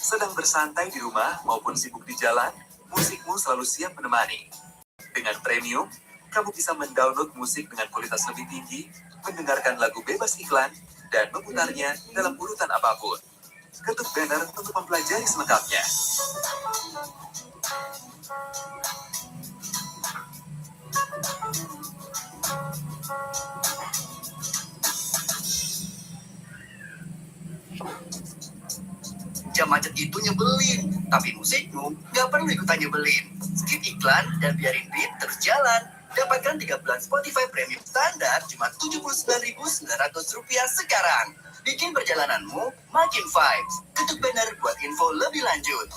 Sedang bersantai di rumah maupun sibuk di jalan, musikmu selalu siap menemani. Dengan Premium, kamu bisa mendownload musik dengan kualitas lebih tinggi, mendengarkan lagu bebas iklan, dan memutarnya dalam urutan apapun. Ketuk banner untuk mempelajari selengkapnya. Jam macet itu nyebelin, tapi musikmu nggak perlu ikutan nyebelin. Skip iklan dan biarin beat terus jalan. Dapatkan 3 bulan Spotify Premium standar cuma Rp79.900 sekarang. Bikin perjalananmu makin vibes. Ketuk banner buat info lebih lanjut.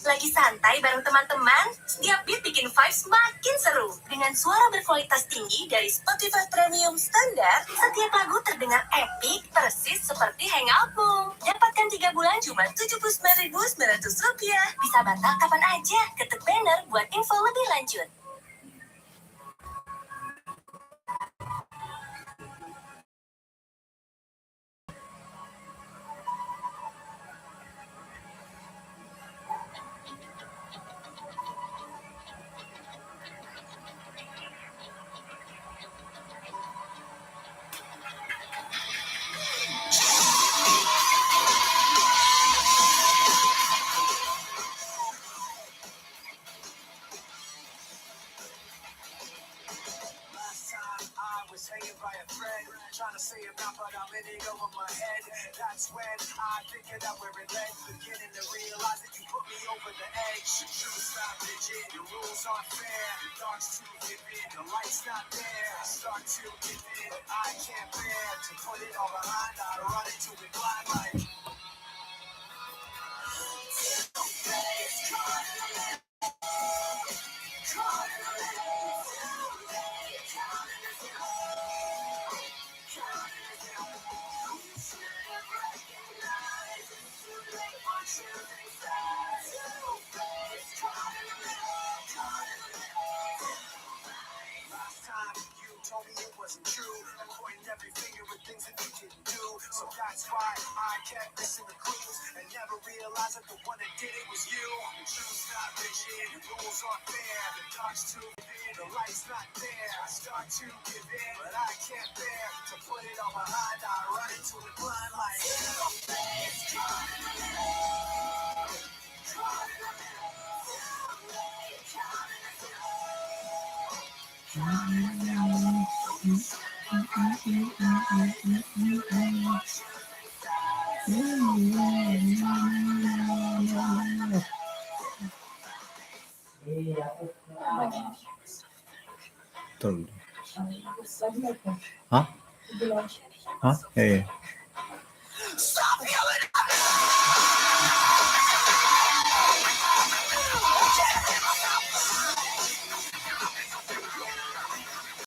Lagi santai bareng teman-teman, setiap beat bikin vibes makin seru. Dengan suara berkualitas tinggi dari Spotify Premium Standar, setiap lagu terdengar epic persis seperti hangoutmu. Dapatkan 3 bulan cuma Rp79.900. Bisa batal kapan aja. Ketuk banner buat info lebih lanjut. Was hanging by a thread, trying to say it out, but I'm in it over my head. That's when I figured out where it led, beginning to realize that you put me over the edge. Truth's not rigid, the rules aren't fair. The dark's too vivid, the light's not there. I start to give in, but I can't bear to put it all behind. I run into it blind like. Told me it wasn't true, and pointing every finger at things that you didn't do. So that's why I kept missing the clues, and never realized that the one that did it was you. The truth's not rigid, the rules aren't fair. The dark's too vivid, the light's not there. I start to give in, but I can't bear to put it all behind. I run into it blind like. Betul. Hah? Hah?